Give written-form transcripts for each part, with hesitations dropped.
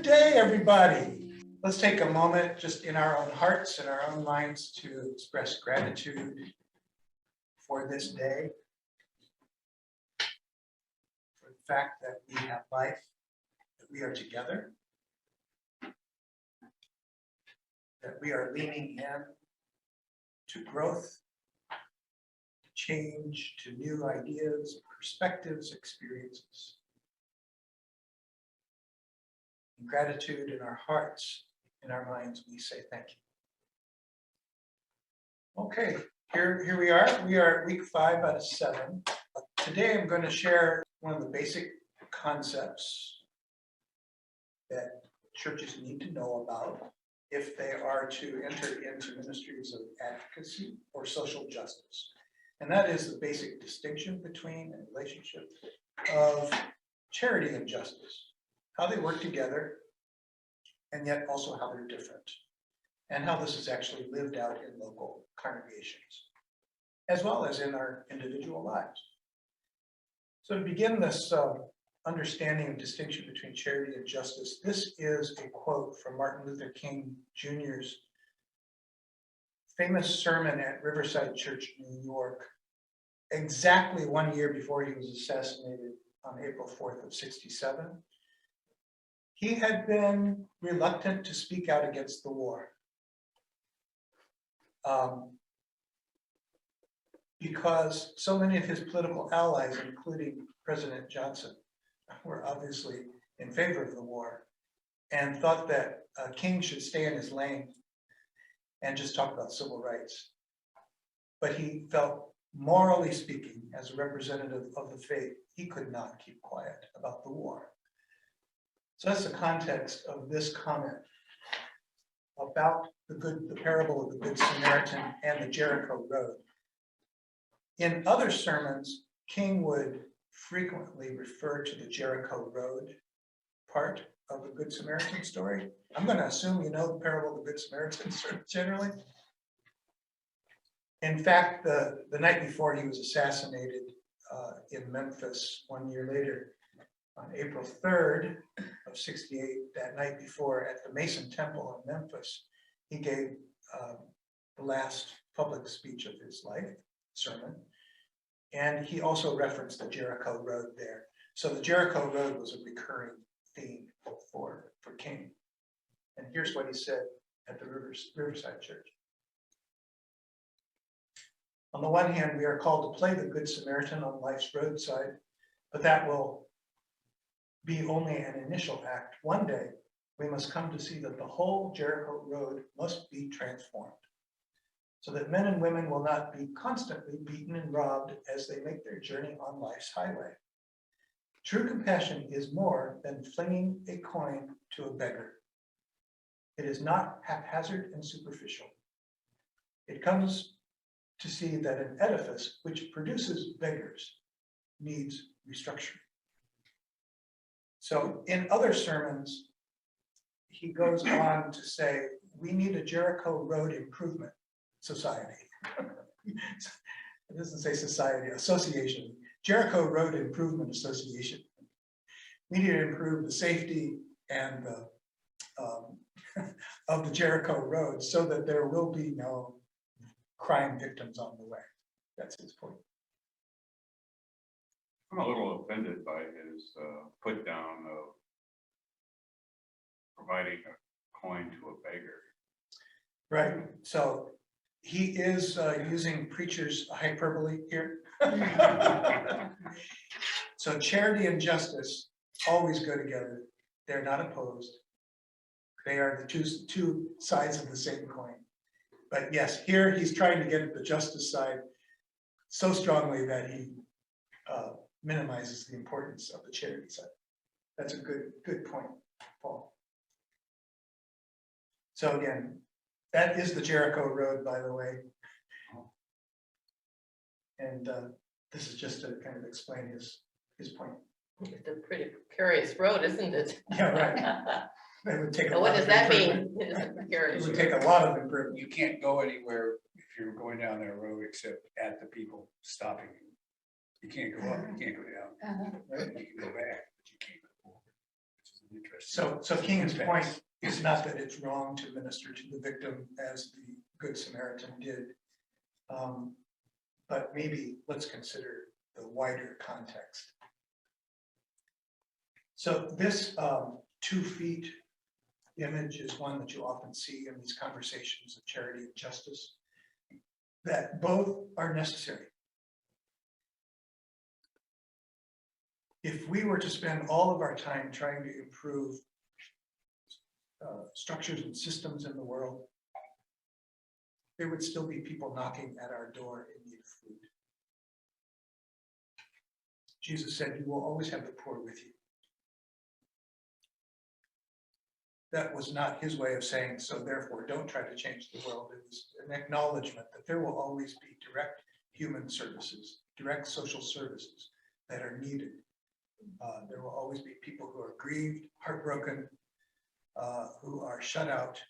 day, everybody. Let's take a moment just in our own hearts and our own minds to express gratitude for this day, for the fact that we have life, that we are together, that we are leaning in to growth, to change, to new ideas, perspectives, experiences. In gratitude in our hearts, in our minds, we say thank you. Okay, here we are. We are at week 5 out of 7. Today I'm going to share one of the basic concepts that churches need to know about if they are to enter into ministries of advocacy or social justice. And that is the basic distinction between and relationship of charity and justice, how they work together, and yet also how they're different, and how this is actually lived out in local congregations, as well as in our individual lives. So to begin this understanding of distinction between charity and justice, this is a quote from Martin Luther King Jr.'s famous sermon at Riverside Church, New York, exactly 1 year before he was assassinated on April 4th of '67. He had been reluctant to speak out against the war because so many of his political allies, including President Johnson, were obviously in favor of the war and thought that King should stay in his lane and just talk about civil rights. But he felt, morally speaking, as a representative of the faith, he could not keep quiet about the war. So that's the context of this comment about the parable of the Good Samaritan and the Jericho Road. In other sermons, King would frequently refer to the Jericho Road part of the Good Samaritan story. I'm going to assume you know the parable of the Good Samaritan generally. In fact, the night before he was assassinated in Memphis 1 year later, on April 3rd of '68, that night before, at the Mason Temple in Memphis, he gave the last public speech of his life, sermon, and he also referenced the Jericho Road there. So the Jericho Road was a recurring theme for King. And here's what he said at the Riverside Church. On the one hand, we are called to play the Good Samaritan on life's roadside, but that will be only an initial act. One day, we must come to see that the whole Jericho Road must be transformed, so that men and women will not be constantly beaten and robbed as they make their journey on life's highway. True compassion is more than flinging a coin to a beggar. It is not haphazard and superficial. It comes to see that an edifice which produces beggars needs restructuring. So in other sermons, he goes on to say, we need a Jericho Road Improvement Society. It doesn't say society, association. Jericho Road Improvement Association. We need to improve the safety and the of the Jericho Road so that there will be no crime victims on the way. That's his point. I'm a little offended by his put down of providing a coin to a beggar. Right. So he is using preacher's hyperbole here. So charity and justice always go together. They're not opposed. They are the two sides of the same coin. But yes, here he's trying to get at the justice side so strongly that he minimizes the importance of the charity side. That's a good point, Paul. So again, that is the Jericho Road, by the way. And this is just to kind of explain his point. It's a pretty precarious road, isn't it? Yeah, right. It would take a So lot what does of that improvement. mean? It is a It precarious would road. take a lot of improvement. You can't go anywhere if you're going down that road except at the people stopping you. You can't go up, you can't go down. Right? You can go back, but you can't go forward. Which is Interesting. So King's point is not that it's wrong to minister to the victim as the Good Samaritan did. But maybe let's consider the wider context. So this 2 feet image is one that you often see in these conversations of charity and justice, that both are necessary. If we were to spend all of our time trying to improve structures and systems in the world, there would still be people knocking at our door in need of food. Jesus said, "You will always have the poor with you." That was not his way of saying, so therefore don't try to change the world. It was an acknowledgement that there will always be direct human services, direct social services that are needed. There will always be people who are grieved, heartbroken, who are shut out,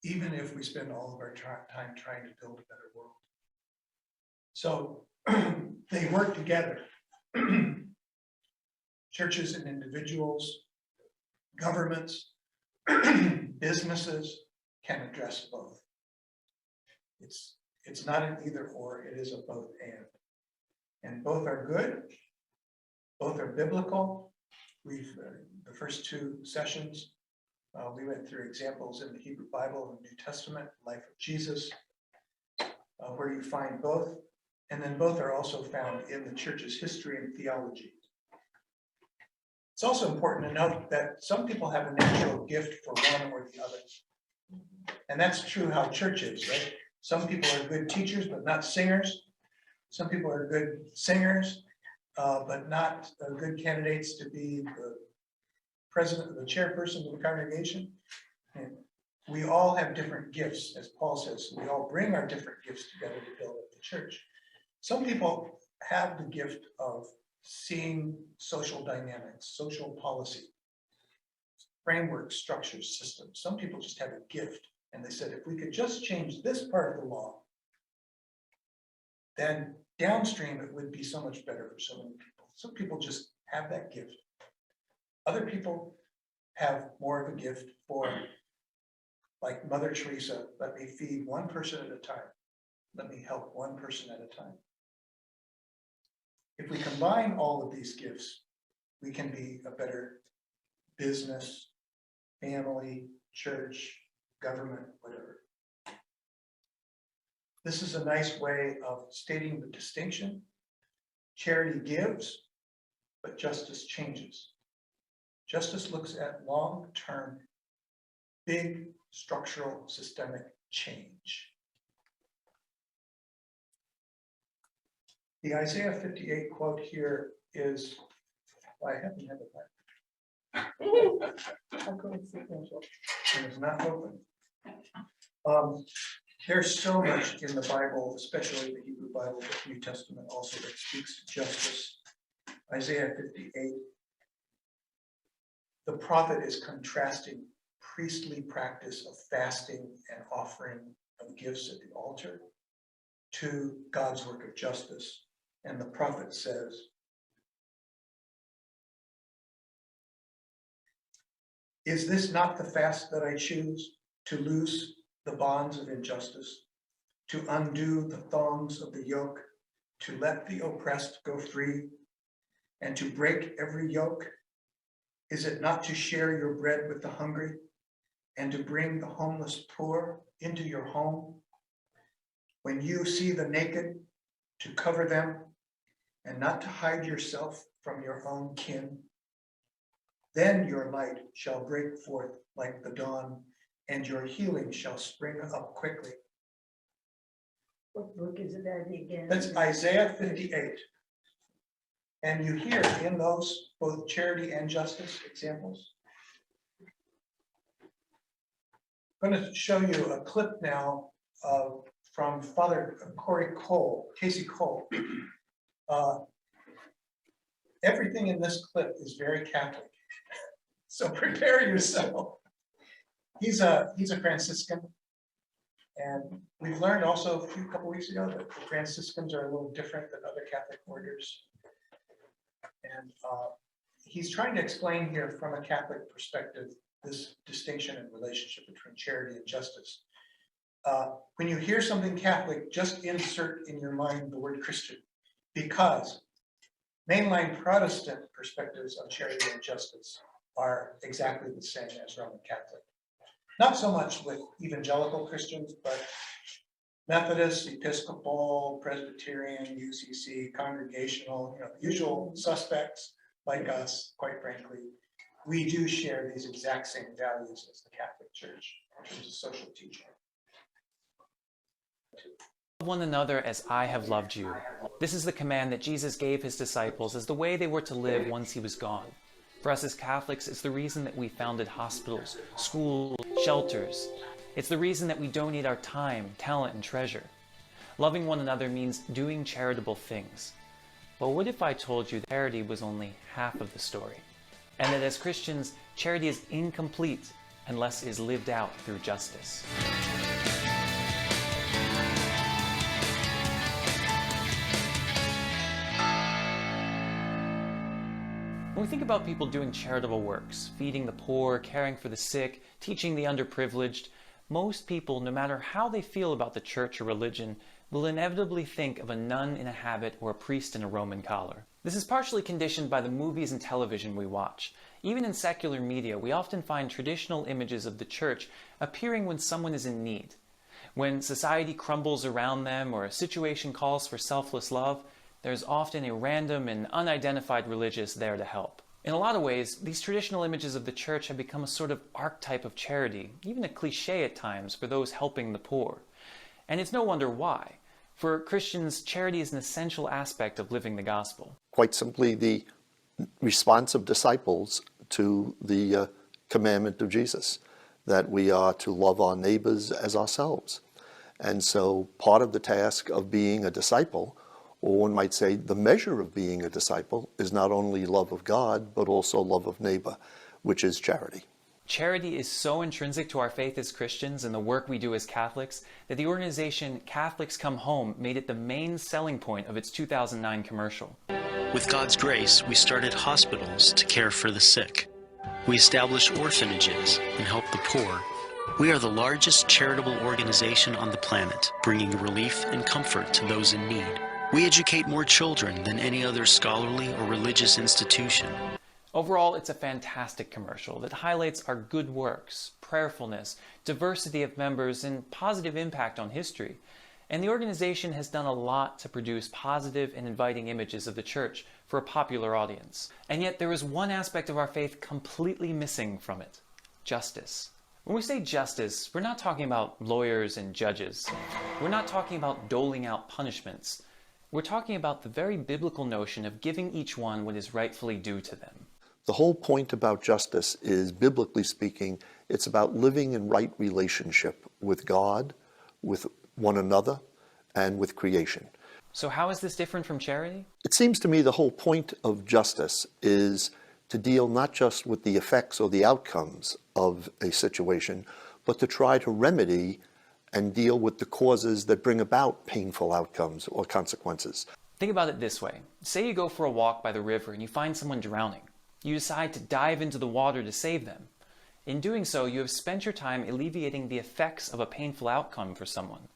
even if we spend all of our time trying to build a better world. So they work together. Churches and individuals, governments, businesses can address both. It's not an either or, it is a both and. And both are good, both are biblical. The first 2 sessions, we went through examples in the Hebrew Bible and the New Testament, life of Jesus, where you find both. And then both are also found in the church's history and theology. It's also important to note that some people have a natural gift for one or the other. And that's true how church is, right? Some people are good teachers, but not singers. Some people are good singers, but not good candidates to be the president, the chairperson of the congregation. And we all have different gifts, as Paul says. We all bring our different gifts together to build up the church. Some people have the gift of seeing social dynamics, social policy, framework, structures, systems. Some people just have a gift, and they said, if we could just change this part of the law, then downstream it would be so much better for so many people. Some people just have that gift. Other people have more of a gift for, like Mother Teresa, let me feed one person at a time. Let me help one person at a time. If we combine all of these gifts, we can be a better business, family, church, government, whatever. This is a nice way of stating the distinction. Charity gives, but justice changes. Justice looks at long-term, big structural systemic change. The Isaiah 58 quote here is, well, I happen to have it back. And it's not open. There's so much in the Bible, especially the Hebrew Bible, the New Testament also, that speaks to justice. Isaiah 58. The prophet is contrasting priestly practice of fasting and offering of gifts at the altar to God's work of justice. And the prophet says, "Is this not the fast that I choose, to loose the bonds of injustice, to undo the thongs of the yoke, to let the oppressed go free, and to break every yoke? Is it not to share your bread with the hungry, and to bring the homeless poor into your home? When you see the naked, to cover them, and not to hide yourself from your own kin? Then your light shall break forth like the dawn, and your healing shall spring up quickly." What book is that again? That's Isaiah 58. And you hear in those both charity and justice examples. I'm going to show you a clip now from Father Casey Cole. Everything in this clip is very Catholic, so prepare yourself. He's a Franciscan, and we've learned also a couple weeks ago that the Franciscans are a little different than other Catholic orders. And he's trying to explain here from a Catholic perspective, this distinction and relationship between charity and justice. When you hear something Catholic, just insert in your mind the word Christian, because mainline Protestant perspectives on charity and justice are exactly the same as Roman Catholic. Not so much with evangelical Christians, but Methodist, Episcopal, Presbyterian, UCC, Congregational, the usual suspects like us, quite frankly, we do share these exact same values as the Catholic Church in terms of social teaching. Love one another as I have loved you. This is the command that Jesus gave his disciples as the way they were to live once he was gone. For us as Catholics, it's the reason that we founded hospitals, schools, shelters. It's the reason that we donate our time, talent, and treasure. Loving one another means doing charitable things. But what if I told you that charity was only half of the story? And that as Christians, charity is incomplete unless it is lived out through justice. When we think about people doing charitable works, feeding the poor, caring for the sick, teaching the underprivileged, most people, no matter how they feel about the church or religion, will inevitably think of a nun in a habit or a priest in a Roman collar. This is partially conditioned by the movies and television we watch. Even in secular media, we often find traditional images of the church appearing when someone is in need. When society crumbles around them or a situation calls for selfless love, there's often a random and unidentified religious there to help. In a lot of ways, these traditional images of the church have become a sort of archetype of charity, even a cliche at times for those helping the poor. And it's no wonder why. For Christians, charity is an essential aspect of living the gospel. Quite simply, the response of disciples to the commandment of Jesus, that we are to love our neighbors as ourselves. And so part of the task of being a disciple, or one might say the measure of being a disciple, is not only love of God, but also love of neighbor, which is charity. Charity is so intrinsic to our faith as Christians and the work we do as Catholics that the organization Catholics Come Home made it the main selling point of its 2009 commercial. With God's grace, we started hospitals to care for the sick. We established orphanages and helped the poor. We are the largest charitable organization on the planet, bringing relief and comfort to those in need. We educate more children than any other scholarly or religious institution. Overall, it's a fantastic commercial that highlights our good works, prayerfulness, diversity of members, and positive impact on history. And the organization has done a lot to produce positive and inviting images of the church for a popular audience. And yet there is one aspect of our faith completely missing from it: justice. When we say justice, we're not talking about lawyers and judges. We're not talking about doling out punishments. We're talking about the very biblical notion of giving each one what is rightfully due to them. The whole point about justice is, biblically speaking, it's about living in right relationship with God, with one another, and with creation. So how is this different from charity? It seems to me the whole point of justice is to deal not just with the effects or the outcomes of a situation, but to try to remedy and deal with the causes that bring about painful outcomes or consequences. Think about it this way. Say you go for a walk by the river and you find someone drowning. You decide to dive into the water to save them. In doing so, you have spent your time alleviating the effects of a painful outcome for someone.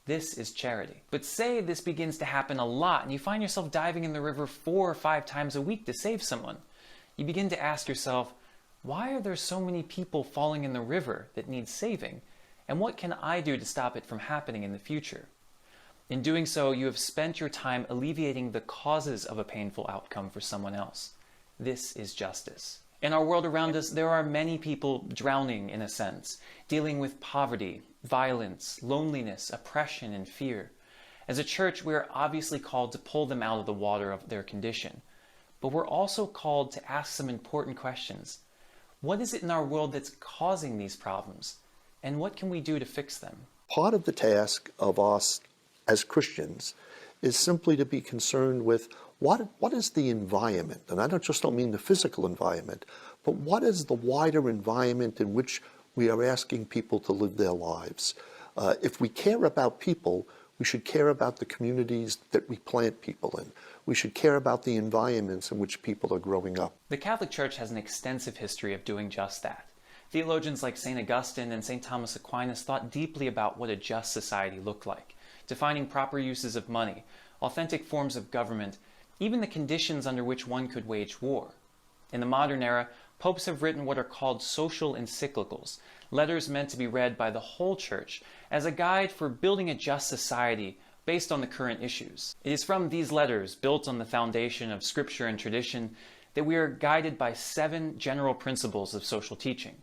This is charity. But say this begins to happen a lot and you find yourself diving in the river 4 or 5 times a week to save someone. You begin to ask yourself, why are there so many people falling in the river that need saving? And what can I do to stop it from happening in the future? In doing so, you have spent your time alleviating the causes of a painful outcome for someone else. This is justice. In our world around us, there are many people drowning, in a sense, dealing with poverty, violence, loneliness, oppression, and fear. As a church, we are obviously called to pull them out of the water of their condition. But we're also called to ask some important questions. What is it in our world that's causing these problems? And what can we do to fix them? Part of the task of us as Christians is simply to be concerned with what is the environment? And I don't mean the physical environment, but what is the wider environment in which we are asking people to live their lives? If we care about people, We should care about the communities that we plant people in. We should care about the environments in which people are growing up. The Catholic Church has an extensive history of doing just that. Theologians like St. Augustine and St. Thomas Aquinas thought deeply about what a just society looked like, defining proper uses of money, authentic forms of government, even the conditions under which one could wage war. In the modern era, popes have written what are called social encyclicals, letters meant to be read by the whole Church as a guide for building a just society based on the current issues. It is from these letters, built on the foundation of Scripture and tradition, that we are guided by 7 general principles of social teaching.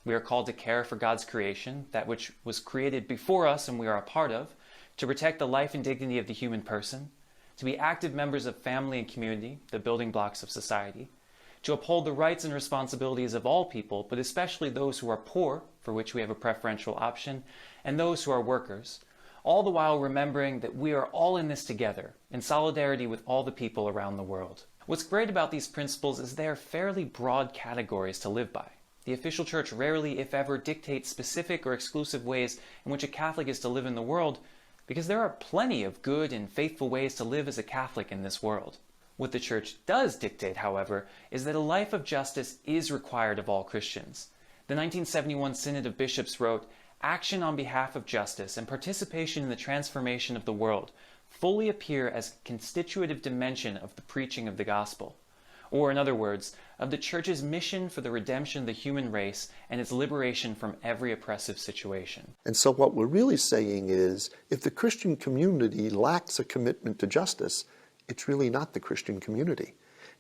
We are called to care for God's creation, that which was created before us and we are a part of, to protect the life and dignity of the human person, to be active members of family and community, the building blocks of society, to uphold the rights and responsibilities of all people, but especially those who are poor, for which we have a preferential option, and those who are workers, all the while remembering that we are all in this together, in solidarity with all the people around the world. What's great about these principles is they are fairly broad categories to live by. The official Church rarely, if ever, dictates specific or exclusive ways in which a Catholic is to live in the world, because there are plenty of good and faithful ways to live as a Catholic in this world. What the Church does dictate, however, is that a life of justice is required of all Christians. The 1971 Synod of Bishops wrote, "Action on behalf of justice and participation in the transformation of the world fully appear as a constitutive dimension of the preaching of the gospel." Or, in other words, of the Church's mission for the redemption of the human race and its liberation from every oppressive situation. And so what we're really saying is, if the Christian community lacks a commitment to justice, it's really not the Christian community,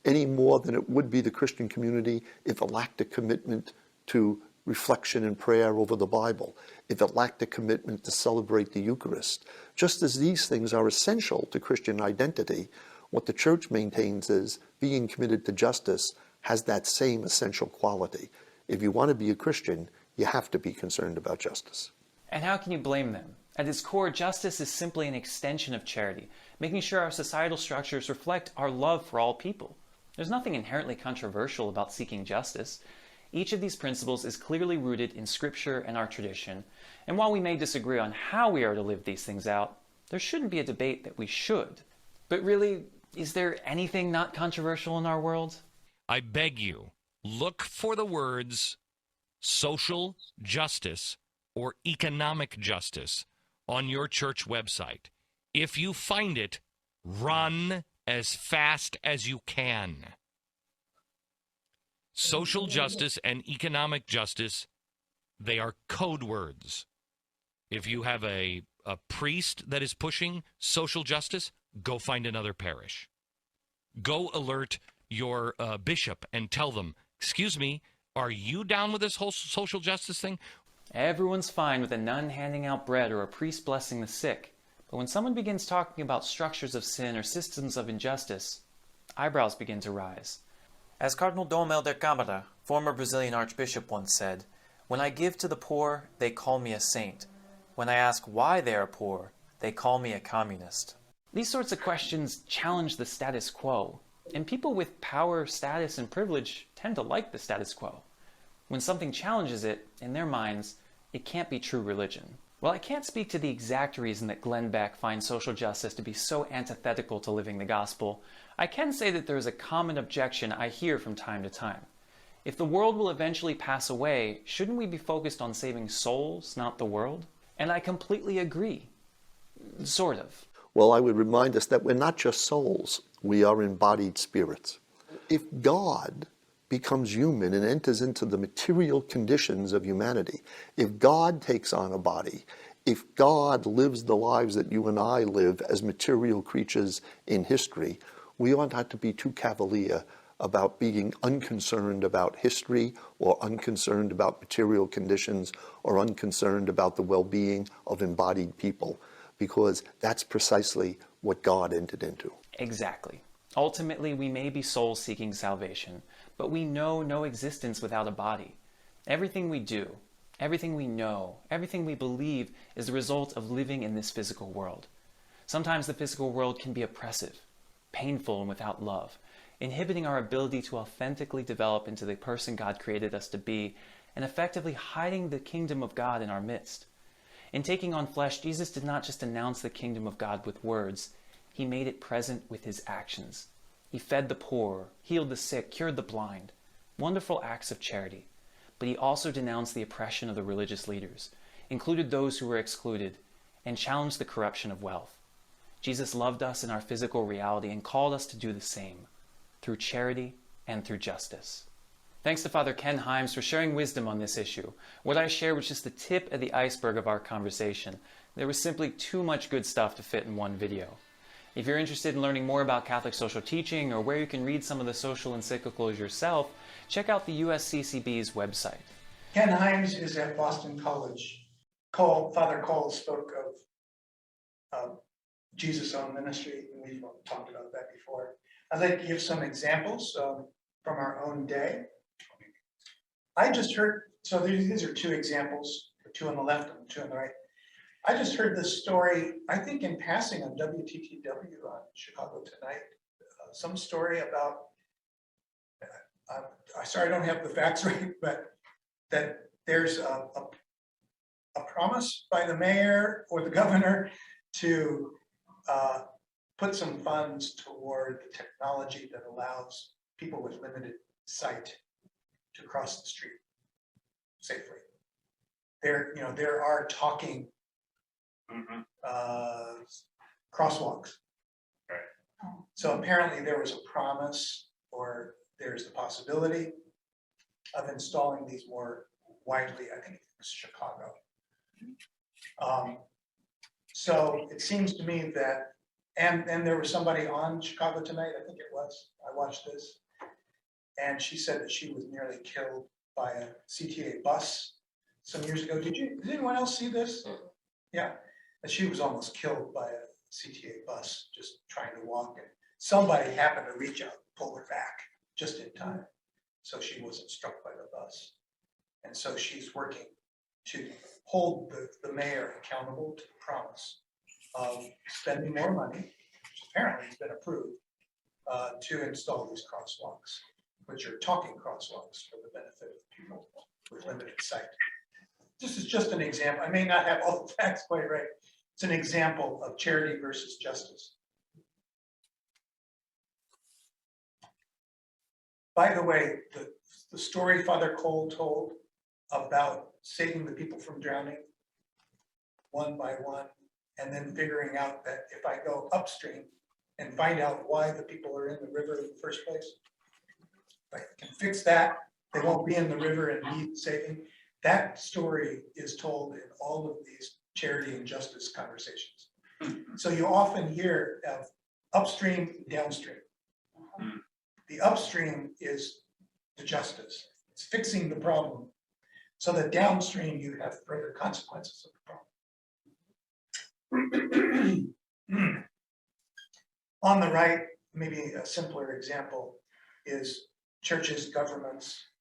any more than it would be the Christian community if it lacked a commitment to reflection and prayer over the Bible, if it lacked a commitment to celebrate the Eucharist. Just as these things are essential to Christian identity, what the Church maintains is being committed to justice has that same essential quality. If you want to be a Christian, you have to be concerned about justice. And how can you blame them? At its core, justice is simply an extension of charity, making sure our societal structures reflect our love for all people. There's nothing inherently controversial about seeking justice. Each of these principles is clearly rooted in Scripture and our tradition, and while we may disagree on how we are to live these things out, there shouldn't be a debate that we should. But really, is there anything not controversial in our world? I beg you, look for the words social justice or economic justice on your church website. If you find it, run as fast as you can. Social justice and economic justice, they are code words. If you have a priest that is pushing social justice, go find another parish. Go alert your bishop and tell them, excuse me, are you down with this whole social justice thing? Everyone's fine with a nun handing out bread or a priest blessing the sick. But when someone begins talking about structures of sin or systems of injustice, eyebrows begin to rise. As Cardinal Domel da Câmara, former Brazilian archbishop, once said, "When I give to the poor, they call me a saint. When I ask why they are poor, they call me a communist." These sorts of questions challenge the status quo, and people with power, status, and privilege tend to like the status quo. When something challenges it, in their minds, it can't be true religion. While I can't speak to the exact reason that Glenn Beck finds social justice to be so antithetical to living the gospel, I can say that there is a common objection I hear from time to time. If the world will eventually pass away, shouldn't we be focused on saving souls, not the world? And I completely agree. Sort of. Well, I would remind us that we're not just souls, we are embodied spirits. If God becomes human and enters into the material conditions of humanity, if God takes on a body, if God lives the lives that you and I live as material creatures in history, we ought not to be too cavalier about being unconcerned about history or unconcerned about material conditions or unconcerned about the well-being of embodied people, because that's precisely what God entered into. Exactly. Ultimately, we may be souls seeking salvation, but we know no existence without a body. Everything we do, everything we know, everything we believe is the result of living in this physical world. Sometimes the physical world can be oppressive, painful, and without love, inhibiting our ability to authentically develop into the person God created us to be, and effectively hiding the kingdom of God in our midst. In taking on flesh, Jesus did not just announce the kingdom of God with words, he made it present with his actions. He fed the poor, healed the sick, cured the blind. Wonderful acts of charity. But he also denounced the oppression of the religious leaders, included those who were excluded, and challenged the corruption of wealth. Jesus loved us in our physical reality and called us to do the same, through charity and through justice. Thanks to Father Ken Himes for sharing wisdom on this issue. What I shared was just the tip of the iceberg of our conversation. There was simply too much good stuff to fit in one video. If you're interested in learning more about Catholic social teaching or where you can read some of the social encyclicals yourself, check out the USCCB's website. Ken Himes is at Boston College. Father Cole spoke of Jesus' own ministry, and we've talked about that before. I'd like to give some examples from our own day. I just heard, so these are two examples, two on the left and two on the right. I just heard this story, I think in passing on WTTW on Chicago Tonight, some story about, sorry, I don't have the facts right, but that there's a promise by the mayor or the governor to put some funds toward the technology that allows people with limited sight to cross the street safely. There are talking crosswalks. Right. So apparently there was a promise, or there's the possibility of installing these more widely. I think it was Chicago. So it seems to me that, and there was somebody on Chicago Tonight, I think it was, I watched this, and she said that she was nearly killed by a CTA bus some years ago. Did anyone else see this? Yeah, and she was almost killed by a CTA bus just trying to walk, and somebody happened to reach out, pull her back just in time, so she wasn't struck by the bus. And so she's working to hold the mayor accountable to the promise of spending more money, which apparently has been approved, to install these crosswalks, which are talking crosswalks for the benefit of people with limited sight. This is just an example. I may not have all the facts quite right. It's an example of charity versus justice. By the way, the story Father Cole told about saving the people from drowning one by one, and then figuring out that if I go upstream and find out why the people are in the river in the first place, if I can fix that, they won't be in the river and need saving. That story is told in all of these charity and justice conversations. So you often hear of upstream, downstream. The upstream is the justice. It's fixing the problem, so that downstream you have further consequences of the problem. On the right, maybe a simpler example is churches, governments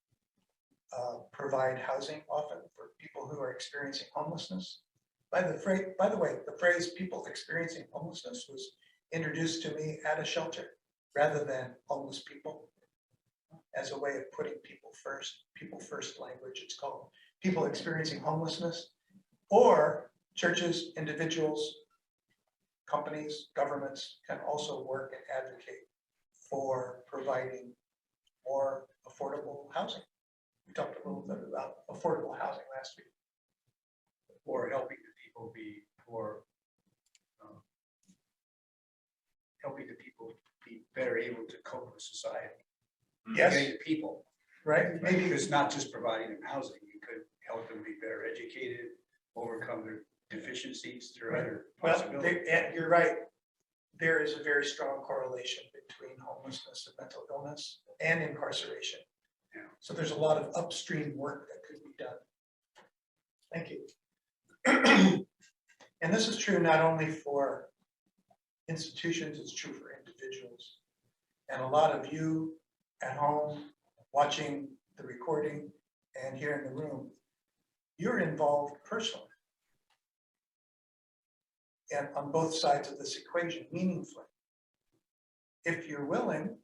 provide housing often for people who are experiencing homelessness. By the way, the phrase people experiencing homelessness was introduced to me at a shelter rather than homeless people, as a way of putting people first language. It's called people experiencing homelessness. Or churches, individuals, companies, governments can also work and advocate for providing more affordable housing. We talked a little bit about affordable housing last week. Or helping the people be better able to cope with society. Yes. Getting the people, Right? maybe it's not just providing them housing, you could help them be better educated, overcome their deficiencies through other Well, possibilities. you're right. There is a very strong correlation between homelessness and mental illness and incarceration. Yeah. So there's a lot of upstream work that could be done. Thank you. And this is true not only for institutions, it's true for individuals. And a lot of you at home watching the recording and here in the room, you're involved personally and on both sides of this equation meaningfully. If you're willing,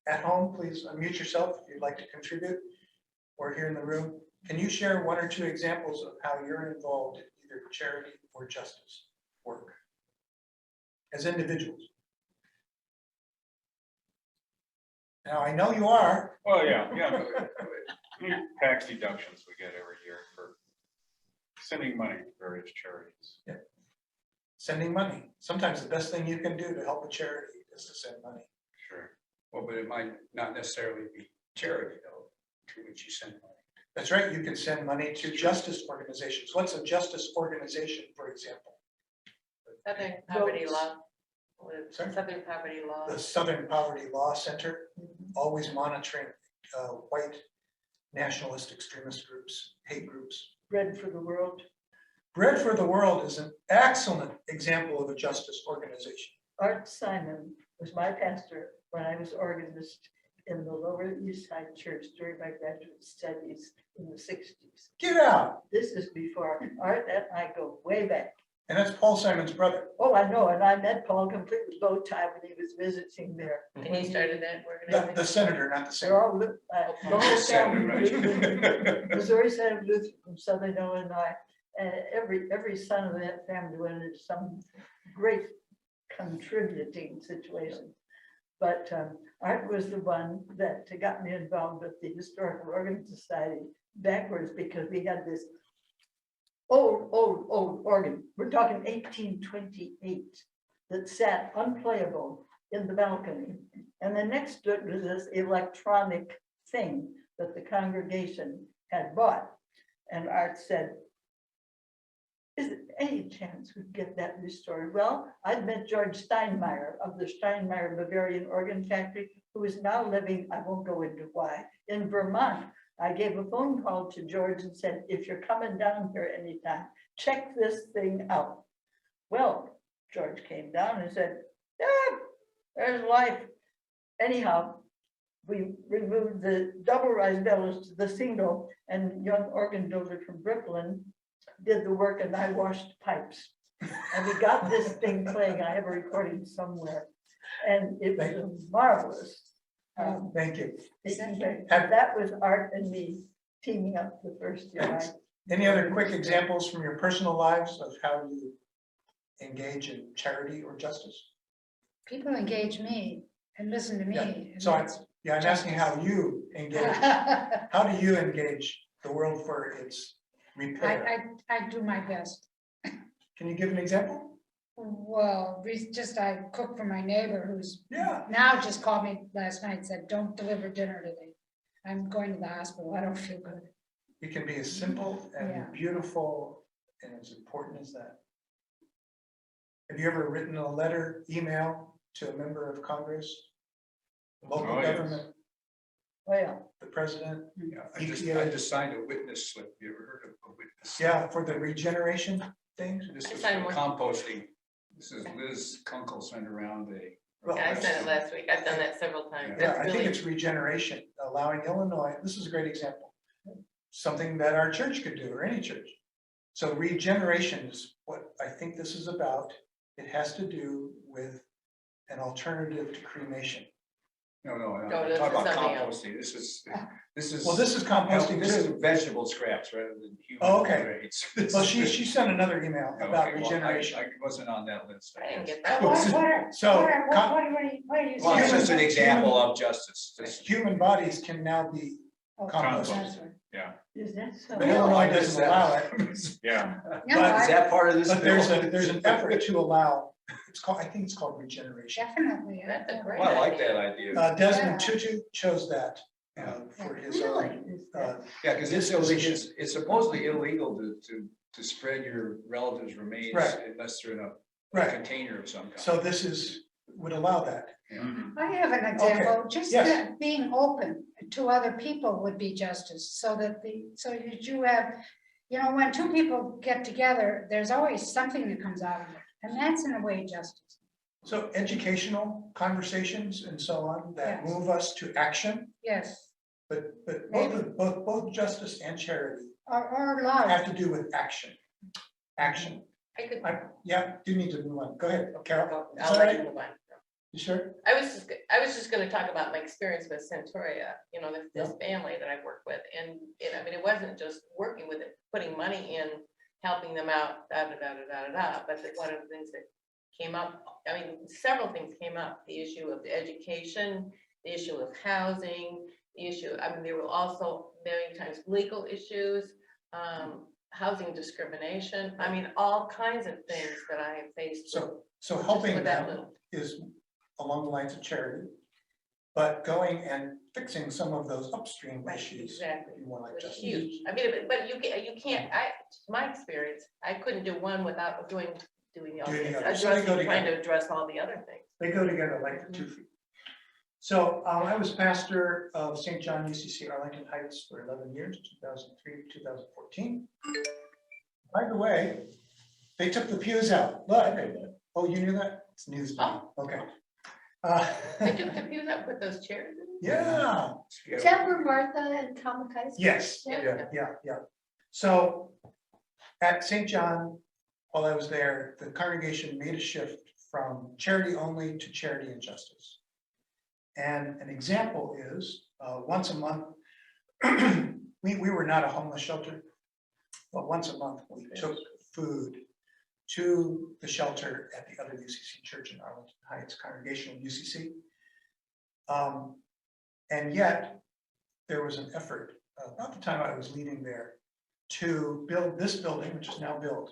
at home, please unmute yourself if you'd like to contribute, or here in the room. Can you share one or two examples of how you're involved in either charity or justice work as individuals? Now, I know you are. Well, yeah. Tax deductions we get every year for sending money to various charities. Yeah. Sending money. Sometimes the best thing you can do to help a charity is to send money. Sure. Well, but it might not necessarily be charity though, to which you send money. That's right. You can send money to justice organizations. What's a justice organization, for example? Southern Poverty Votes. Law. With Sorry? Southern Poverty Law. The Southern Poverty Law Center, always monitoring white nationalist extremist groups, hate groups. Bread for the World. Bread for the World is an excellent example of a justice organization. Art Simon was my pastor when I was organist in the Lower East Side Church during my graduate studies in the 60s. Get out. This is before Art and I go way back. And that's Paul Simon's brother. Oh, I know, and I met Paul complete with bow tie when he was visiting there. And he started that The organization. senator, not the They're senator. all, the whole family, Senator, Missouri Senate Lutheran from Southern Illinois. And every son of that family went into some great contributing situation. But Art was the one that got me involved with the Historical Organ Society backwards, because we had this old organ. We're talking 1828 that sat unplayable in the balcony. And then next to it was this electronic thing that the congregation had bought. And Art said, is there any chance we could get that restored? Well, I'd met George Steinmeier of the Steinmeier Bavarian Organ Factory, who is now living, I won't go into why, in Vermont. I gave a phone call to George and said, if you're coming down here anytime, check this thing out. Well, George came down and said, yeah, there's life. Anyhow, we removed the double rise bellows to the single, and young organ builder from Brooklyn did the work, and I washed pipes. And we got this thing playing. I have a recording somewhere, and it was marvelous. Thank you. That was Art and me teaming up the first year. Thanks. Any other quick examples from your personal lives of how you engage in charity or justice? People engage me and listen to me. Yeah. and So I'm that's asking how you engage. How do you engage the world for its repair? I do my best. Can you give an example? Well, I cook for my neighbor who's Yeah. now just called me last night, said, don't deliver dinner today. I'm going to the hospital. I don't feel good. It can be as simple and Yeah. beautiful and as important as that. Have you ever written a letter, email to a member of Congress, local Oh, yes. government, Well, the president? Yeah, I EPA. just signed a witness slip. You ever heard of a witness slip? Yeah, for the regeneration things? This I is signed for one. composting. This is Liz Kunkel sent around a. Well, Yeah, I sent it last week. I've done that several times. Yeah, That's I think really, it's regeneration, allowing Illinois, this is a great example. Something that our church could do, or any church. So regeneration is what I think this is about. It has to do with an alternative to cremation. No, No, I'm this talking is about something else. composting. This is. Well, this is composting This is too. vegetable scraps rather than human. Oh, okay. grades. Well, she sent another email about Okay, well, regeneration. I wasn't on that list. I didn't guess. get that. So, What are you Well, it's saying? just an example of justice. This- Human bodies can now be, Oh, compost. that's right. Yeah, is that so? but Illinois doesn't allow it. yeah. No, But- Is that part of this? But there's an effort to allow, I think it's called regeneration. definitely. That's a great Well, I like idea. that idea. Desmond Tutu chose that for his own. Really? Is that- Yeah, because it's disposition. illegal, it's supposedly illegal to spread your relatives' remains Right. unless they're in a Right, container of some kind. so this would allow that. I have an example, just yes. that being open to other people would be justice, so that you have, when two people get together, there's always something that comes out of it, and that's in a way justice. So educational conversations and so on that Yes. move us to action, Yes, but both justice and charity or love. have to do with action. Action. I could, Yeah, you need to move on. Go ahead, Carol. Is I'll that let right? you move on. You sure? I was just gonna talk about my experience with Centauria, this family that I work with, and I mean, it wasn't just working with it, putting money in helping them out, but one of the things that came up, I mean, several things came up, the issue of the education, the issue of housing, the issue, I mean, there were also many times legal issues, housing discrimination, I mean, all kinds of things that I have faced. So helping with that them little- is along the lines of charity, but going and fixing some of those upstream Right, issues. exactly. More like It's justice. huge. I mean, but you can't, my experience, I couldn't do one without doing the other. Doing the other. So they go Trying together. to address all the other things. They go together like the 2 feet. So I was pastor of St. John UCC Arlington Heights for 11 years, 2003 to 2014. By the way, they took the pews out. Well, I knew that. Oh, you knew that? It's news to me. Okay. They took the pews up with those chairs in it? Yeah. Is that where Martha and Tom Kaiser? Yes. Yeah. Yeah. So at St. John, while I was there, the congregation made a shift from charity only to charity and justice. And an example is once a month, we were not a homeless shelter, but once a month we took food to the shelter at the other UCC church in Arlington Heights, congregational UCC. And yet there was an effort, about the time I was leading there, to build this building, which is now built,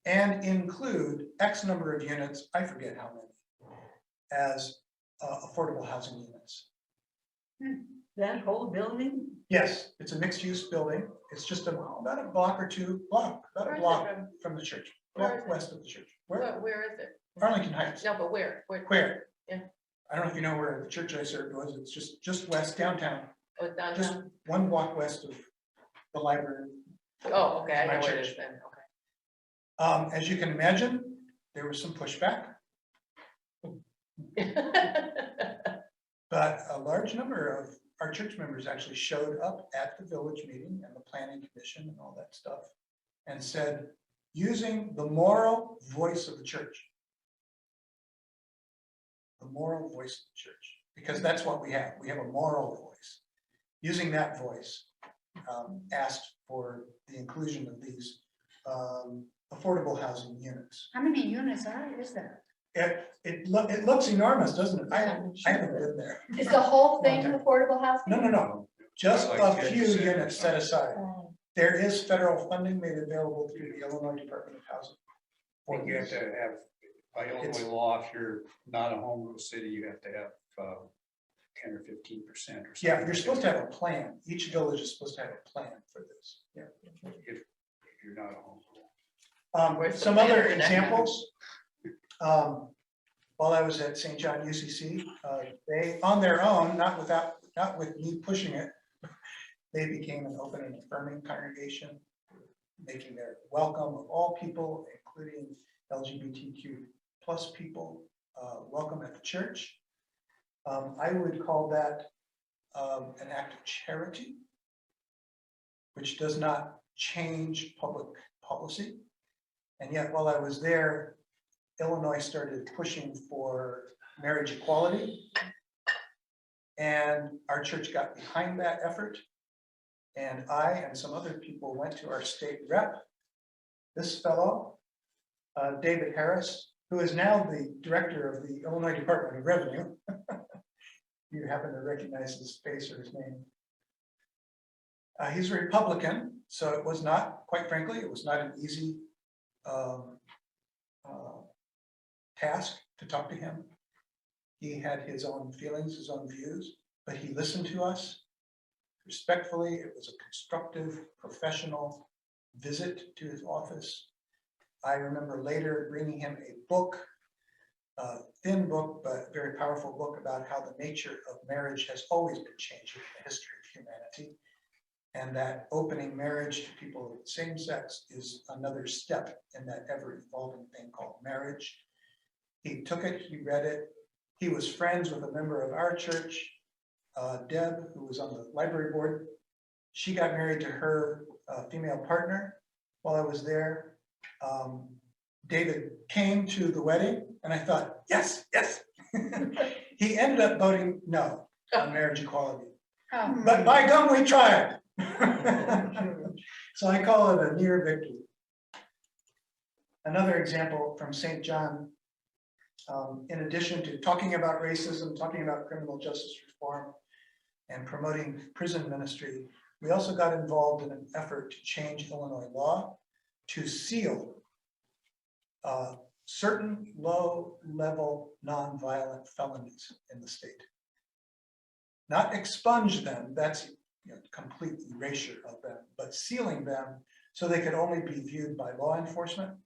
and include X number of units, I forget how many, as affordable housing units. That whole building? Yes, it's a mixed-use building. It's just about a block or two, about Where a is it block from? from the church, Where block is it? west of the church. Where? Where is it? Arlington Heights. No, but where? Where? Yeah. I don't know if you know where the church I served was. It's just west downtown, Oh, it's just downtown? one block west of the library. Oh, okay, I My know what it church. is then, okay. As you can imagine, there was some pushback, but a large number of our church members actually showed up at the village meeting and the planning commission and all that stuff and said, using the moral voice of the church. The moral voice of the church, because that's what we have. We have a moral voice. Using that voice, asked for the inclusion of these affordable housing units. How many units is there? It looks enormous, doesn't it? I haven't been there. Is the whole thing Okay. affordable housing? No. Just Like a 10% few or units set something. aside. Oh. There is federal funding made available through the Illinois Department of Housing. Well, you have to have, by It's- Illinois law, if you're not a home rule city, you have to have 10 or 15% or something. Yeah, you're supposed to have a plan. Each village is supposed to have a plan for this. Yeah. If you're not a home rule. Where's the Some plan other for that? examples. While I was at St. John UCC, they, on their own, not with me pushing it, they became an open and affirming congregation, making their welcome of all people, including LGBTQ plus people, welcome at the church. I would call that an act of charity, which does not change public policy. And yet, while I was there, Illinois started pushing for marriage equality. And our church got behind that effort. And I and some other people went to our state rep, this fellow, David Harris, who is now the director of the Illinois Department of Revenue. You happen to recognize his face or his name. He's a Republican, so it was not, quite frankly, it was not an easy task to talk to him. He had his own feelings, his own views, but he listened to us respectfully. It was a constructive, professional visit to his office. I remember later bringing him a book, a thin book, but very powerful book about how the nature of marriage has always been changing in the history of humanity. And that opening marriage to people of the same sex is another step in that ever-evolving thing called marriage. He took it, he read it. He was friends with a member of our church, Deb, who was on the library board. She got married to her female partner while I was there. David came to the wedding, and I thought, yes. He ended up voting no on marriage equality. Oh, But by gum, we tried. So I call it a near victory. Another example from St. John, in addition to talking about racism, talking about criminal justice reform, and promoting prison ministry, we also got involved in an effort to change Illinois law to seal certain low-level nonviolent felonies in the state. Not expunge them, that's complete erasure of them, but sealing them so they could only be viewed by law enforcement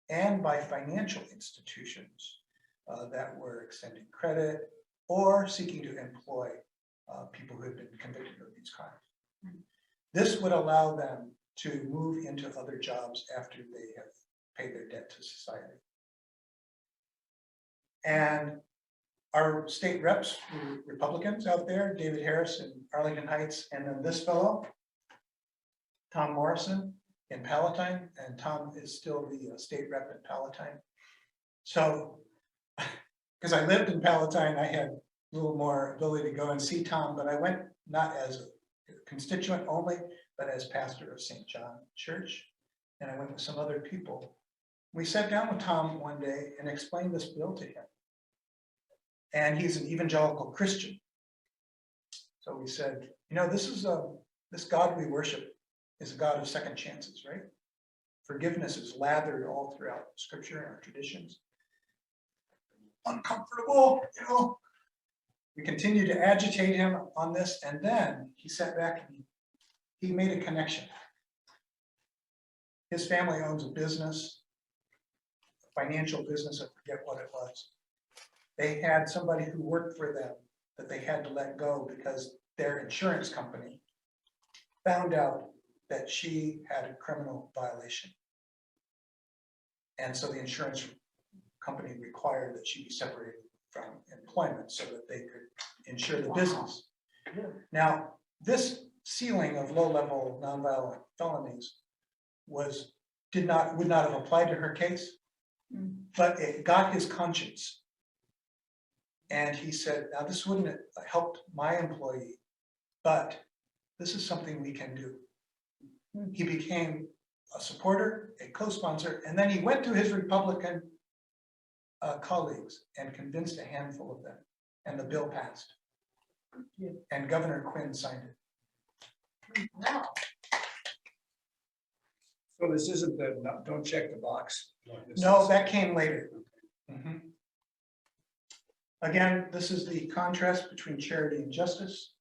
and by financial institutions that were extending credit or seeking to employ people who had been convicted of these crimes. This would allow them to move into other jobs after they have paid their debt to society. And our state reps were Republicans out there, David Harris in Arlington Heights, and then this fellow, Tom Morrison in Palatine, and Tom is still the state rep in Palatine. So, because I lived in Palatine, I had a little more ability to go and see Tom, but I went not as a constituent only, but as pastor of St. John Church, and I went with some other people. We sat down with Tom one day and explained this bill to him. And he's an evangelical Christian. So we said, this is this God we worship is a God of second chances, right? Forgiveness is lathered all throughout Scripture and our traditions. Uncomfortable, We continued to agitate him on this, and then he sat back and he made a connection. His family owns a business, a financial business, I forget what it was. They had somebody who worked for them that they had to let go because their insurance company found out that she had a criminal violation. And so the insurance company required that she be separated from employment so that they could insure the business. Now, this sealing of low-level nonviolent felonies would not have applied to her case, but it got his conscience. And he said, now this wouldn't have helped my employee, but this is something we can do. He became a supporter, a co-sponsor, and then he went to his Republican colleagues and convinced a handful of them, and the bill passed. And Governor Quinn signed it. No. So this isn't the, don't check the box. No, that came later. Mhm. Again, this is the contrast between charity and justice.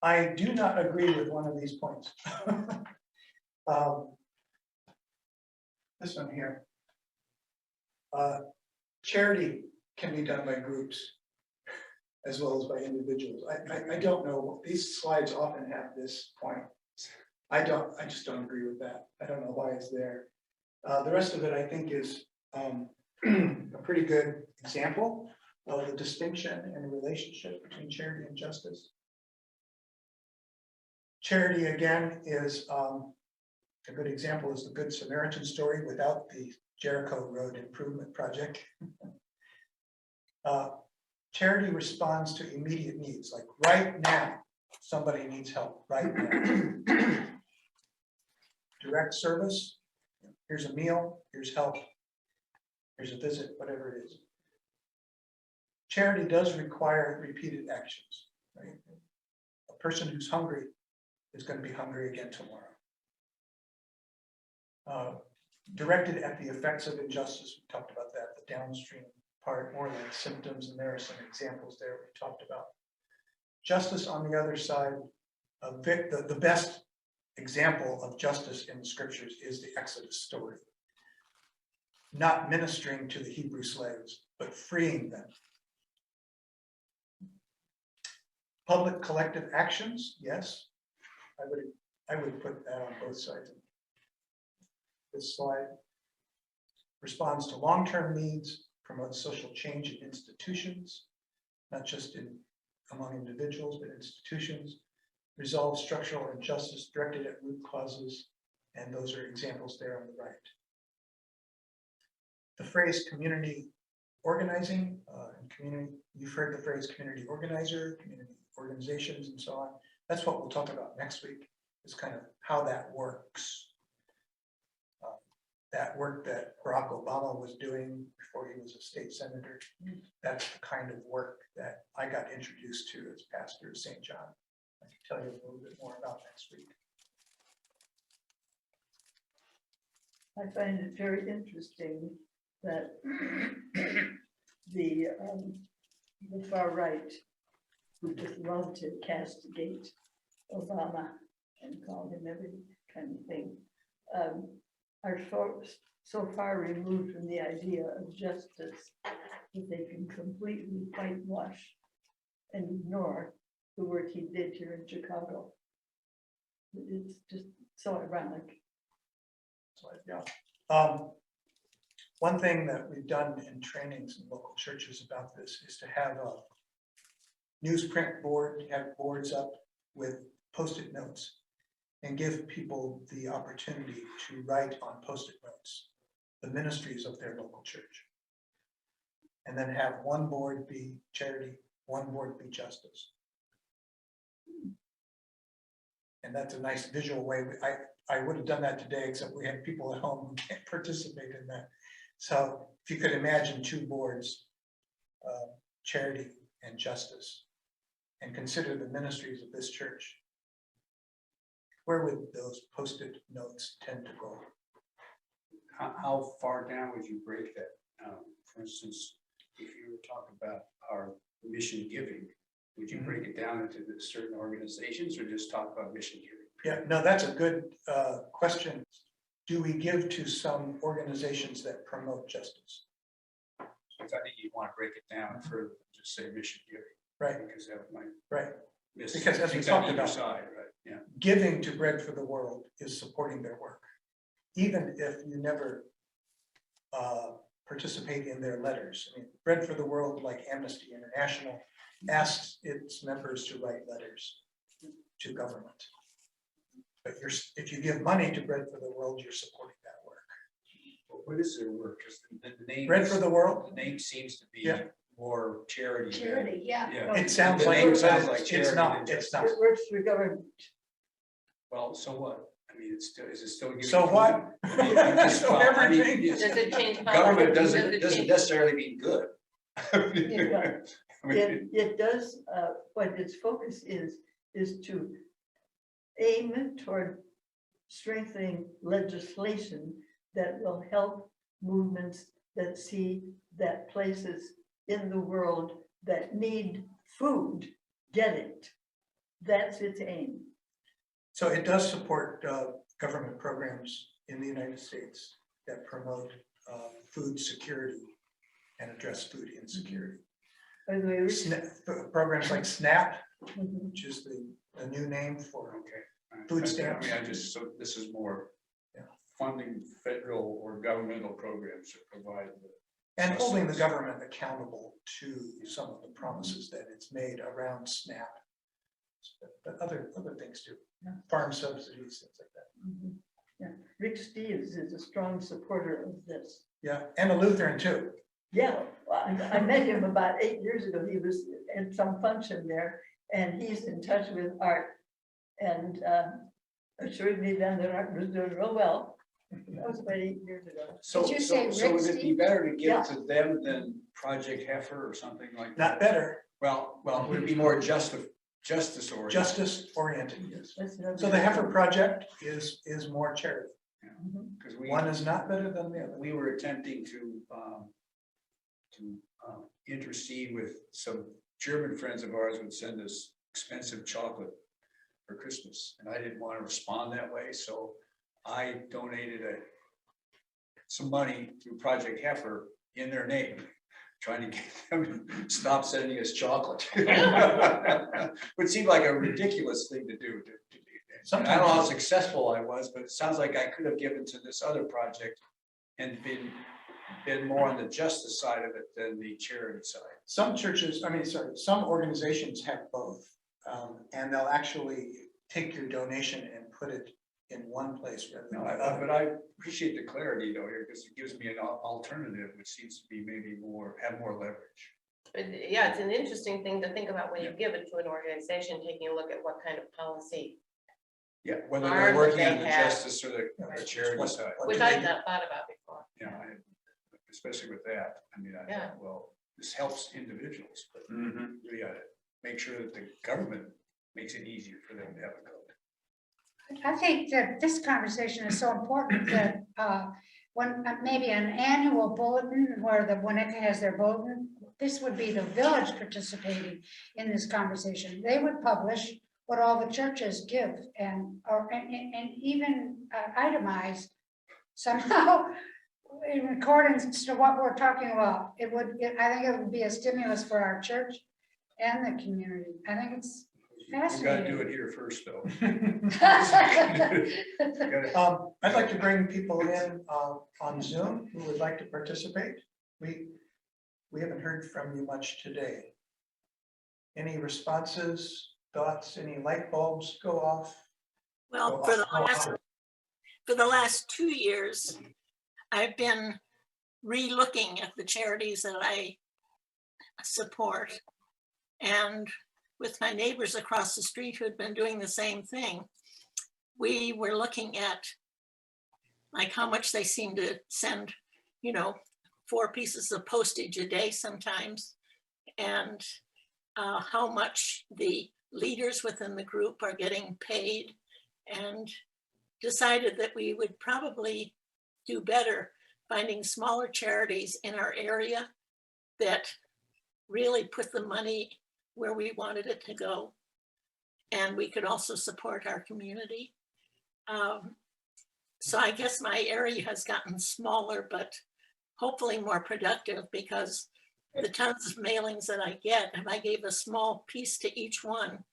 I do not agree with one of these points. This one here. Charity can be done by groups as well as by individuals. I don't know, these slides often have this point. I just don't agree with that. I don't know why it's there. The rest of it, I think, is a pretty good example of the distinction and the relationship between charity and justice. Charity, again, is a good example is the Good Samaritan story without the Jericho Road Improvement Project. Charity responds to immediate needs, like right now, somebody needs help right now. Direct service, here's a meal, here's help, here's a visit, whatever it is. Charity does require repeated actions, right? A person who's hungry is going to be hungry again tomorrow. Directed at the effects of injustice, we talked about that, the downstream part, more like symptoms, and there are some examples there we talked about. Justice on the other side, the best example of justice in the scriptures is the Exodus story. Not ministering to the Hebrew slaves, but freeing them. Public collective actions, yes. I would put that on both sides of this slide. Responds to long-term needs, promotes social change in institutions, not just among individuals, but institutions. Resolve structural injustice directed at root causes, and those are examples there on the right. The phrase community organizing, you've heard the phrase community organizer, community organizations, and so on. That's what we'll talk about next week, is kind of how that works. that work that Barack Obama was doing before he was a state senator. That's the kind of work that I got introduced to as pastor of St. John. I can tell you a little bit more about next week. I find it very interesting that the far right, who just love to castigate Obama and call him every kind of thing, are so far removed from the idea of justice that they can completely whitewash and ignore the work he did here in Chicago. It's just so ironic. So, yeah. One thing that we've done in trainings in local churches about this is to have a newsprint board, have boards up with Post-it notes and give people the opportunity to write on Post-it notes the ministries of their local church. And then have one board be charity, one board be justice. And that's a nice visual way. I would have done that today, except we had people at home who can't participate in that. So if you could imagine two boards, charity and justice, and consider the ministries of this church, where would those Post-it notes tend to go? How far down would you break that? For instance, if you were talking about our mission giving, would you break it down into the certain organizations or just talk about mission giving? Yeah, no, that's a good question. Do we give to some organizations that promote justice? I think you'd want to break it down further than just say mission giving. Right. Because that might Right. miss Because as we things on talked either about, side, right? Yeah. giving to Bread for the World is supporting their work. Even if you never participate in their letters. I mean, Bread for the World, like Amnesty International, asks its members to write letters to government. But if you give money to Bread for the World, you're supporting that work. What is their work? Because the name. Bread for the World? The name seems to be Yeah. more charity. than- Charity, yeah. Yeah. It sounds The like, name but sounds like it's charity not, than it's justice. not. It works for government. Well, so what? I mean, it's still, is it still? giving So food? what? I mean, just- So well, I mean, everything. it's- Does it change? Government policy? doesn't Does it change- necessarily mean good. I mean, It does, what its focus is to aim toward strengthening legislation that will help movements that see that places in the world that need food get it. That's its aim. So it does support government programs in the United States that promote food security and address food insecurity. By the way, Programs like SNAP, Mhm. which is the new name for Okay. Food stamps. I mean, so this is more Yeah. funding federal or governmental programs to provide. and holding the government accountable to some of the promises that it's made around SNAP. But other things too, farm subsidies, things like that. Mhm. Yeah, Rick Steves is a strong supporter of this. Yeah, and a Lutheran too. Yeah, well, I met him about 8 years ago. He was at some function there and he's in touch with Art. And assured me then that Art was doing real well. That was about 8 years ago. So, Did you say so Rick would it be Steve? better to give Yeah. it to them than Project Heifer or something like Not that? better, Well, would it be more justice oriented? justice oriented, yes. That's another- So the Heifer Project is more charity. Mhm. Because One is not better than the other. we were attempting to intercede with some German friends of ours would send us expensive chocolate for Christmas, and I didn't want to respond that way, so I donated some money to Project Heifer in their name, trying to get them to stop sending us chocolate. Would seem like a ridiculous thing to do. And I don't know how successful I was, but it sounds like I could have given to this other project and been more on the justice side of it than the charity side. Some churches, some organizations have both. And they'll actually take your donation and put it in one place rather than No, another. but I appreciate the clarity though here, because it gives me an alternative, which seems to be maybe have more leverage. But yeah, it's an interesting thing to think about when you give it to an organization, taking a look at what kind of policy Yeah, whether Arm they're that working they on the have. justice or the charity side. Which I've not thought about before. Yeah, especially with that, I mean, I Yeah. thought, well, this helps individuals, but Mhm. we gotta make sure that the government makes it easier for them to have a code. I think that this conversation is so important that when maybe an annual bulletin where the Winnetka has their bulletin, this would be the village participating in this conversation. They would publish what all the churches give and even itemize somehow in accordance to what we're talking about. I think it would be a stimulus for our church and the community. I think it's We gotta do fascinating. it here first, though. I'd like to bring people in on Zoom who would like to participate. We haven't heard from you much today. Any responses, thoughts, any light bulbs go off? Well, Go for the last 2 years, I've been re-looking at the charities that I support. And with my neighbors across the street who had been doing the same thing, we were looking at like how much they seem to send, 4 pieces of postage a day sometimes, and how much the leaders within the group are getting paid, and decided that we would probably do better finding smaller charities in our area that really put the money where we wanted it to go. And we could also support our community. So I guess my area has gotten smaller, but hopefully more productive, because the tons of mailings that I get, if I gave a small piece to each one,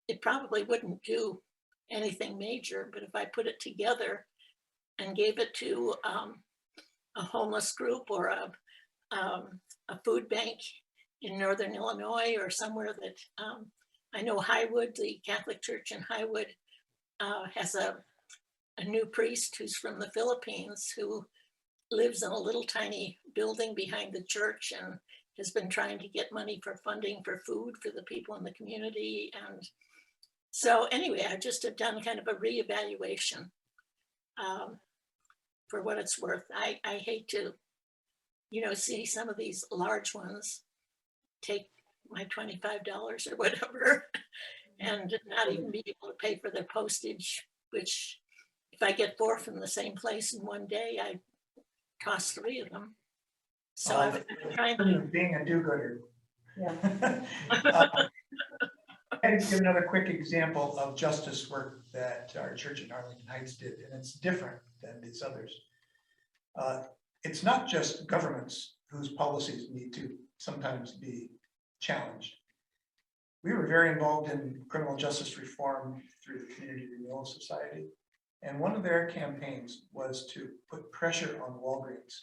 it probably wouldn't do anything major. But if I put it together and gave it to a homeless group or a food bank in Northern Illinois or somewhere that I know Highwood, the Catholic Church in Highwood has a new priest who's from the Philippines who lives in a little tiny building behind the church and has been trying to get money for funding for food for the people in the community. And so anyway, I just have done kind of a reevaluation for what it's worth. I hate to, see some of these large ones take my $25 or whatever and not even be able to pay for their postage, which if I get 4 from the same place in one day, I cost 3 of them. So I'm trying to. Being a do-gooder. Yeah. And give another quick example of justice work that our church in Arlington Heights did, and it's different than these others. It's not just governments whose policies need to sometimes be challenged. We were very involved in criminal justice reform through the Community Renewal Society. And one of their campaigns was to put pressure on Walgreens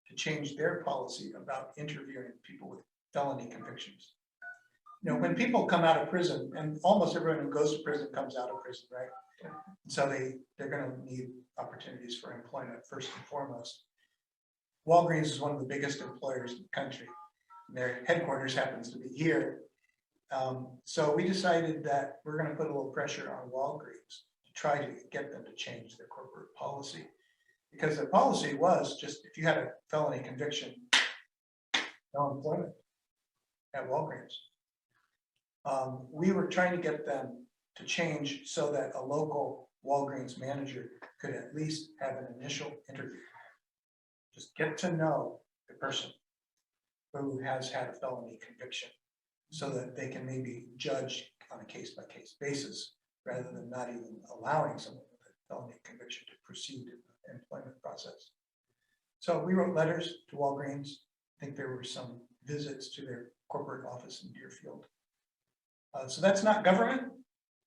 to change their policy about interviewing people with felony convictions. When people come out of prison, and almost everyone who goes to prison comes out of prison, right? So they're going to need opportunities for employment first and foremost. Walgreens is one of the biggest employers in the country. Their headquarters happens to be here. So we decided that we're going to put a little pressure on Walgreens to try to get them to change their corporate policy. Because their policy was just, if you had a felony conviction, no employment at Walgreens. We were trying to get them to change so that a local Walgreens manager could at least have an initial interview. Just get to know the person who has had a felony conviction so that they can maybe judge on a case-by-case basis rather than not even allowing someone with a felony conviction to proceed in the employment process. So we wrote letters to Walgreens. I think there were some visits to their corporate office in Deerfield. So that's not government,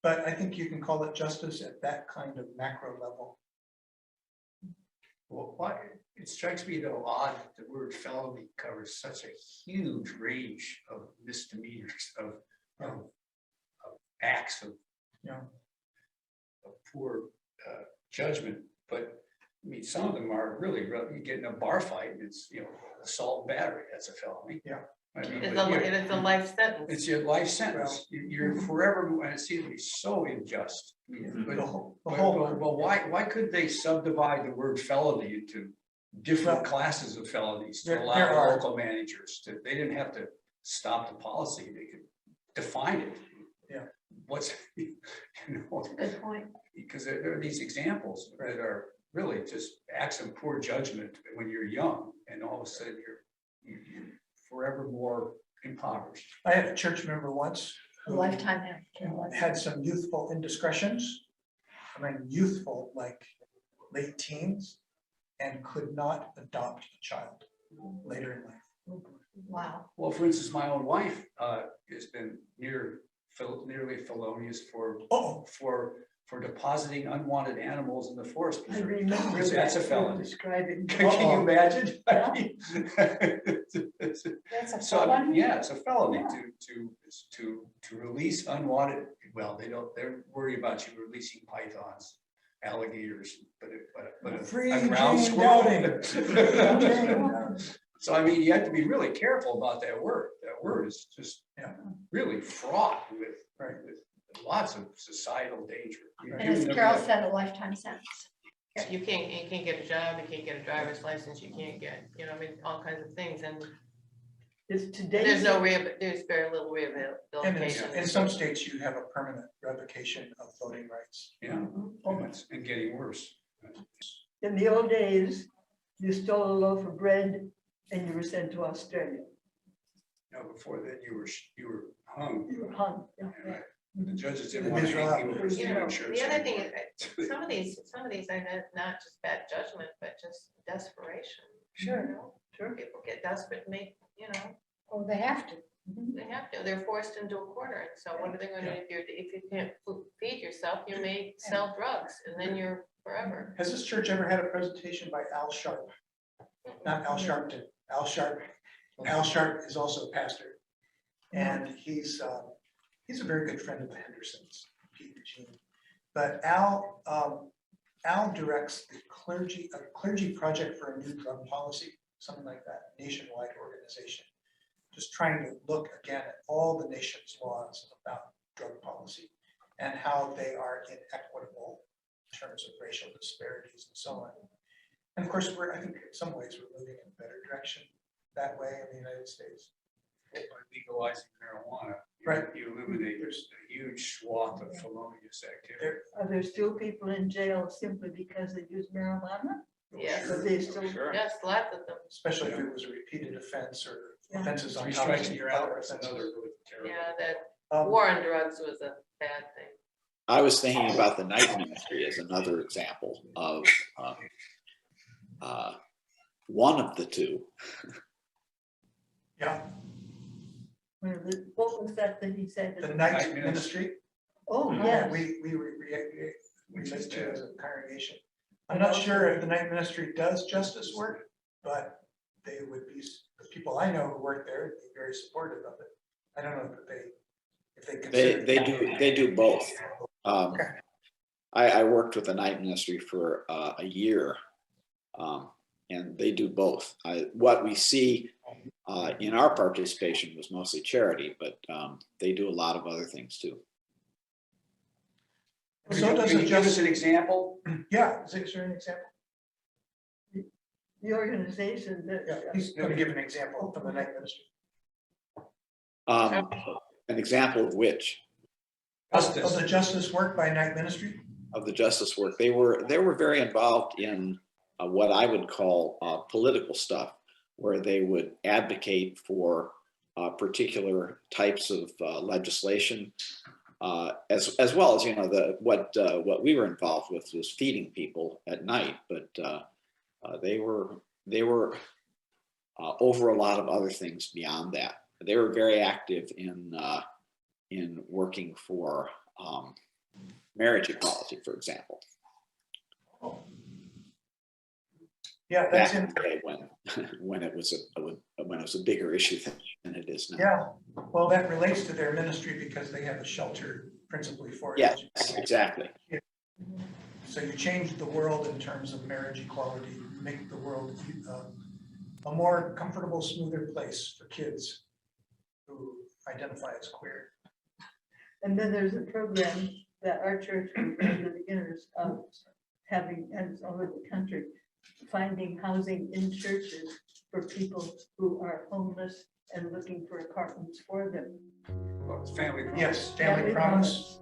but I think you can call it justice at that kind of macro level. Well, it strikes me though odd that the word felony covers such a huge range of misdemeanors, of acts of poor judgment, but I mean, some of them are really, you get in a bar fight, and it's, assault and battery, that's a felony. Yeah. I mean, It's but a life sentence. it's your life sentence. You're forever, and it seems to be so unjust. But, The whole well, why couldn't they subdivide the word felony into different classes of felonies to There allow are. local managers to, they didn't have to stop the policy, they could define it. Yeah. What's, Good point. because there are these examples that are really just acts of poor judgment when you're young, and all of a sudden you're forever more impoverished. I had a church member once A who lifetime. had some youthful indiscretions. I mean, youthful, like late teens, and could not adopt a child later in life. Wow. Well, for instance, my own wife has been nearly felonious Oh, for depositing unwanted animals in the forest. I preserve. remember. That's a that felony. Describing. Can you imagine? That's a So, felony? yeah, it's a felony to release unwanted, well, they're worried about you releasing pythons, alligators, but a Free ground Jane squirrel. Dowding. So, I mean, you have to be really careful about that word. That word is just really fraught with lots of societal danger. And as Carol said, a lifetime sentence. You can't get a job, you can't get a driver's license, you can't get, I mean, all kinds of things, and there's very little And rehabilitation. in some states, you have a permanent revocation of voting rights. Yeah, and getting worse. In the old days, you stole a loaf of bread and you were sent to Australia. No, before that, you were hung. You were hung. Yeah. Yeah, right. The judges didn't want to hang people for stealing insurance. The other thing is, some of these are not just bad judgment, but just desperation. Sure. Sure. People get desperate and make, Oh, they have to. they have to, they're forced into a corner, and so what are they gonna do? If you can't feed yourself, you may sell drugs, and then you're forever. Has this church ever had a presentation by Al Sharp? Not Al Sharpton, Al Sharp. Al Sharp is also a pastor. And he's a very good friend of the Hendersons, Pete and Jean. But Al directs the clergy project for a new drug policy, something like that, nationwide organization. Just trying to look again at all the nation's laws about drug policy and how they are inequitable in terms of racial disparities and so on. And of course, I think in some ways we're moving in a better direction that way in the United States. By legalizing marijuana, Right. you eliminate a huge swath of felonious activity. Are there still people in jail simply because they use marijuana? Yes, Are they still? Sure. yes, lots of them. Especially if it was a repeated offense or Yeah. offenses on Three top strikes of and you're other out, that's offenses. another really terrible. Yeah, that Um, war on drugs was a bad thing. I was thinking about the night ministry as another example of one of the two. Yeah, What was that he said? the night ministry. Oh, Yeah, yes. we lived to as a congregation. I'm not sure if the night ministry does justice work, but they would be, the people I know who work there would be very supportive of it. I don't know if they consider. They do both. Okay. I worked with the night ministry for a year, and they do both. What we see in our participation was mostly charity, but they do a lot of other things too. So does Can it you give us just, an example? yeah, is there an example? The organization Yeah, that. he's going to give an example from the night ministry. An example of which? Of the justice work by night ministry? Of the justice work. They were very involved in what I would call political stuff, where they would advocate for particular types of legislation, as well as what we were involved with was feeding people at night, but they were over a lot of other things beyond that. They were very active in working for marriage equality, for example. Yeah, that's Back in, in the day when it was a bigger issue than it is now. yeah, well, that relates to their ministry because they have a shelter principally for. Yes, exactly. So you change the world in terms of marriage equality, make the world a more comfortable, smoother place for kids who identify as queer. And then there's a program that our church, was one of the beginners of having, and it's all over the country, finding housing in churches for people who are homeless and looking for apartments for them. Well, it's family. Yes, family promise.